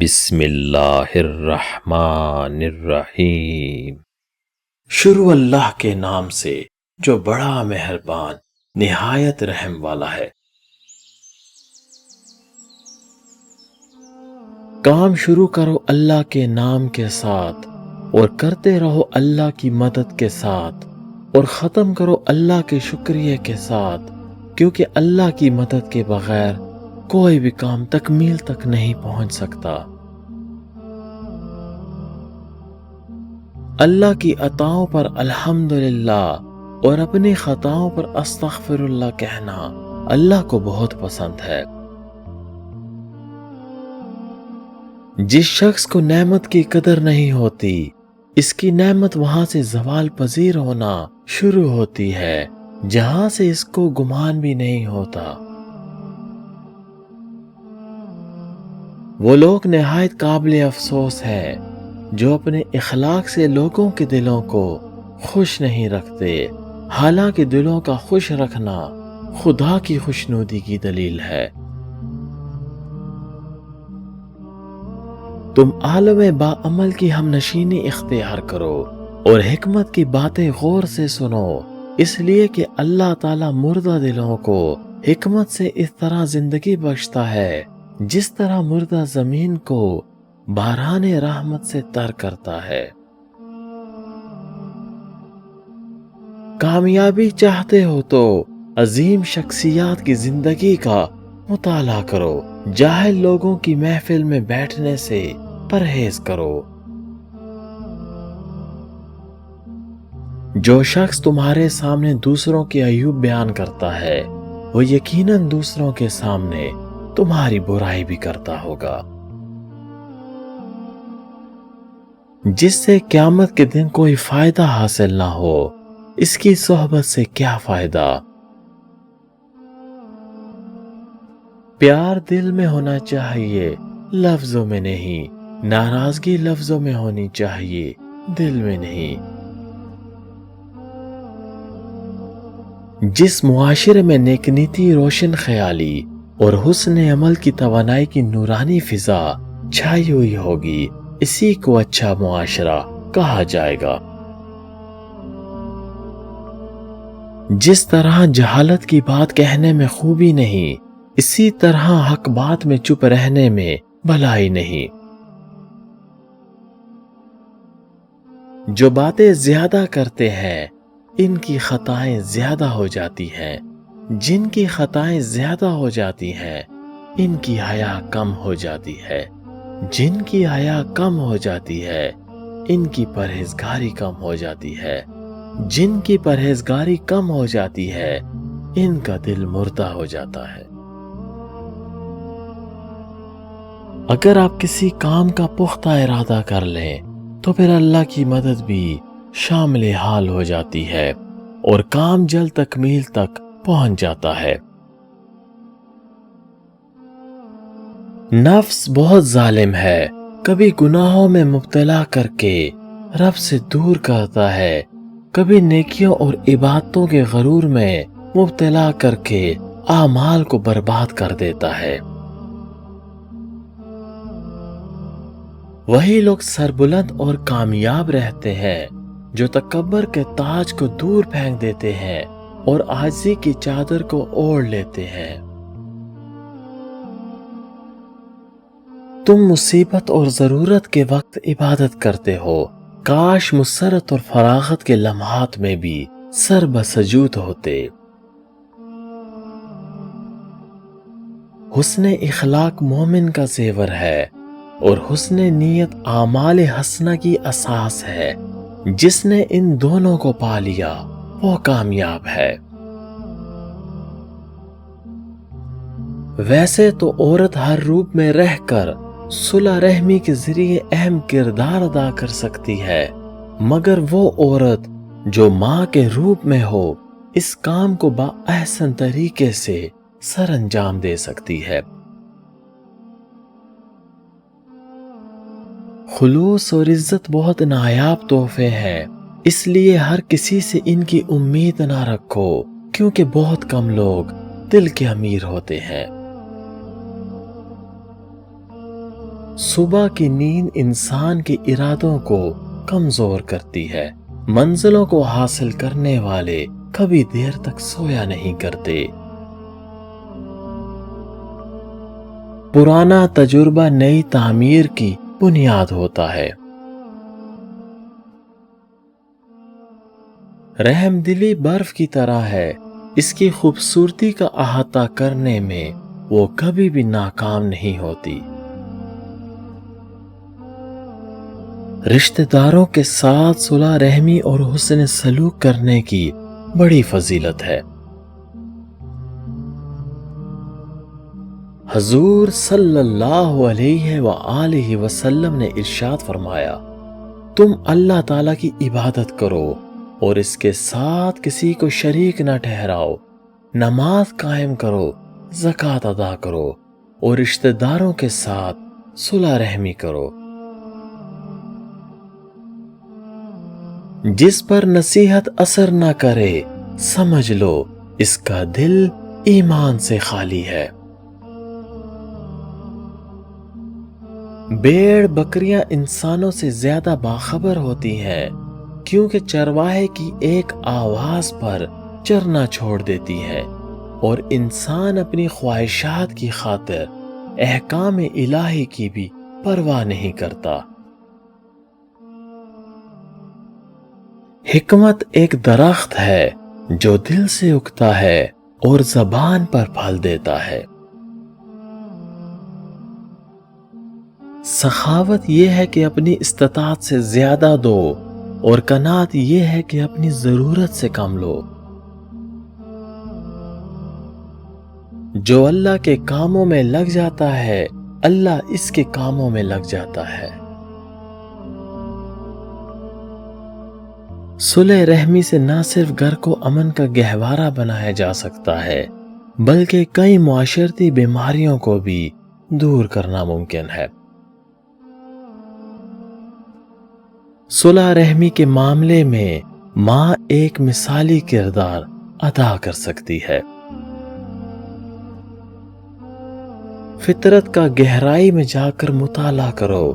بسم اللہ الرحمن الرحیم۔ شروع اللہ کے نام سے جو بڑا مہربان نہایت رحم والا ہے۔ کام شروع کرو اللہ کے نام کے ساتھ اور کرتے رہو اللہ کی مدد کے ساتھ، اور ختم کرو اللہ کے شکریہ کے ساتھ، کیونکہ اللہ کی مدد کے بغیر کوئی بھی کام تکمیل تک نہیں پہنچ سکتا۔ اللہ کی عطاؤں پر الحمدللہ اور اپنی خطاؤں پر استغفر اللہ کہنا اللہ کو بہت پسند ہے۔ جس شخص کو نعمت کی قدر نہیں ہوتی، اس کی نعمت وہاں سے زوال پذیر ہونا شروع ہوتی ہے جہاں سے اس کو گمان بھی نہیں ہوتا۔ وہ لوگ نہایت قابل افسوس ہیں جو اپنے اخلاق سے لوگوں کے دلوں کو خوش نہیں رکھتے، حالانکہ دلوں کا خوش رکھنا خدا کی خوشنودی کی دلیل ہے۔ تم عالم باعمل کی ہم نشینی اختیار کرو اور حکمت کی باتیں غور سے سنو، اس لیے کہ اللہ تعالیٰ مردہ دلوں کو حکمت سے اس طرح زندگی بخشتا ہے جس طرح مردہ زمین کو باران رحمت سے تر کرتا ہے۔ کامیابی چاہتے ہو تو عظیم شخصیات کی زندگی کا مطالعہ کرو، جاہل لوگوں کی محفل میں بیٹھنے سے پرہیز کرو۔ جو شخص تمہارے سامنے دوسروں کے عیوب بیان کرتا ہے، وہ یقیناً دوسروں کے سامنے تمہاری برائی بھی کرتا ہوگا۔ جس سے قیامت کے دن کوئی فائدہ حاصل نہ ہو، اس کی صحبت سے کیا فائدہ؟ پیار دل میں ہونا چاہیے، لفظوں میں نہیں۔ ناراضگی لفظوں میں ہونی چاہیے، دل میں نہیں۔ جس معاشرے میں نیک نیتی، روشن خیالی اور حسن عمل کی توانائی کی نورانی فضا چھائی ہوئی ہوگی، اسی کو اچھا معاشرہ کہا جائے گا۔ جس طرح جہالت کی بات کہنے میں خوبی نہیں، اسی طرح حق بات میں چپ رہنے میں بھلائی نہیں۔ جو باتیں زیادہ کرتے ہیں ان کی خطائیں زیادہ ہو جاتی ہیں، جن کی خطائیں زیادہ ہو جاتی ہیں ان کی حیا کم ہو جاتی ہے، جن کی حیا کم ہو جاتی ہے ان کی پرہیزگاری کم ہو جاتی ہے، جن کی پرہیزگاری کم ہو جاتی ہے ان کا دل مردہ ہو جاتا ہے۔ اگر آپ کسی کام کا پختہ ارادہ کر لیں تو پھر اللہ کی مدد بھی شامل حال ہو جاتی ہے اور کام جلد تکمیل تک پہنچ جاتا ہے۔ نفس بہت ظالم ہے، کبھی گناہوں میں مبتلا کر کے رب سے دور کرتا ہے، کبھی نیکیوں اور عبادتوں کے غرور میں مبتلا کر کے اعمال کو برباد کر دیتا ہے۔ وہی لوگ سربلند اور کامیاب رہتے ہیں جو تکبر کے تاج کو دور پھینک دیتے ہیں اور عاجزی کی چادر کو اوڑھ لیتے ہیں۔ تم مصیبت اور ضرورت کے وقت عبادت کرتے ہو، کاش مسرت اور فراغت کے لمحات میں بھی سر بسجود ہوتے۔ حسن اخلاق مومن کا زیور ہے اور حسن نیت اعمال حسنہ کی اساس ہے۔ جس نے ان دونوں کو پا لیا وہ کامیاب ہے۔ ویسے تو عورت ہر روپ میں رہ کر صلح رحمی کے ذریعے اہم کردار ادا کر سکتی ہے، مگر وہ عورت جو ماں کے روپ میں ہو اس کام کو باحسن طریقے سے سر انجام دے سکتی ہے۔ خلوص اور عزت بہت نایاب تحفے ہیں، اس لیے ہر کسی سے ان کی امید نہ رکھو، کیونکہ بہت کم لوگ دل کے امیر ہوتے ہیں۔ صبح کی نیند انسان کے ارادوں کو کمزور کرتی ہے۔ منزلوں کو حاصل کرنے والے کبھی دیر تک سویا نہیں کرتے۔ پرانا تجربہ نئی تعمیر کی بنیاد ہوتا ہے۔ رحم دلی برف کی طرح ہے، اس کی خوبصورتی کا احاطہ کرنے میں وہ کبھی بھی ناکام نہیں ہوتی۔ رشتہ داروں کے ساتھ صلح رحمی اور حسن سلوک کرنے کی بڑی فضیلت ہے۔ حضور صلی اللہ علیہ وآلہ وسلم نے ارشاد فرمایا، تم اللہ تعالیٰ کی عبادت کرو اور اس کے ساتھ کسی کو شریک نہ ٹھہراؤ، نماز قائم کرو، زکوٰۃ ادا کرو اور رشتہ داروں کے ساتھ صلح رحمی کرو۔ جس پر نصیحت اثر نہ کرے سمجھ لو اس کا دل ایمان سے خالی ہے۔ بھیڑ بکریاں انسانوں سے زیادہ باخبر ہوتی ہیں، کیونکہ چرواہے کی ایک آواز پر چرنا چھوڑ دیتی ہے اور انسان اپنی خواہشات کی خاطر احکام الہی کی بھی پرواہ نہیں کرتا۔ حکمت ایک درخت ہے جو دل سے اگتا ہے اور زبان پر پھل دیتا ہے۔ سخاوت یہ ہے کہ اپنی استطاعت سے زیادہ دو اور قناعت یہ ہے کہ اپنی ضرورت سے کم لو۔ جو اللہ کے کاموں میں لگ جاتا ہے اللہ اس کے کاموں میں لگ جاتا ہے۔ صلح رحمی سے نہ صرف گھر کو امن کا گہوارہ بنایا جا سکتا ہے بلکہ کئی معاشرتی بیماریوں کو بھی دور کرنا ممکن ہے۔ صلح رحمی کے معاملے میں ماں ایک مثالی کردار ادا کر سکتی ہے۔ فطرت کا گہرائی میں جا کر مطالعہ کرو،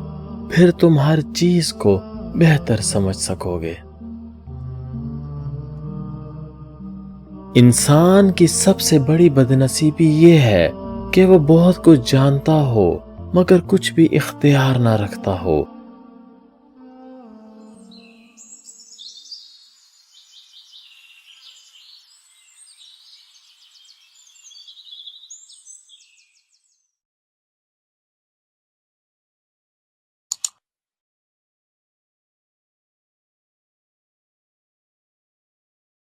پھر تم ہر چیز کو بہتر سمجھ سکو گے۔ انسان کی سب سے بڑی بدنصیبی یہ ہے کہ وہ بہت کچھ جانتا ہو مگر کچھ بھی اختیار نہ رکھتا ہو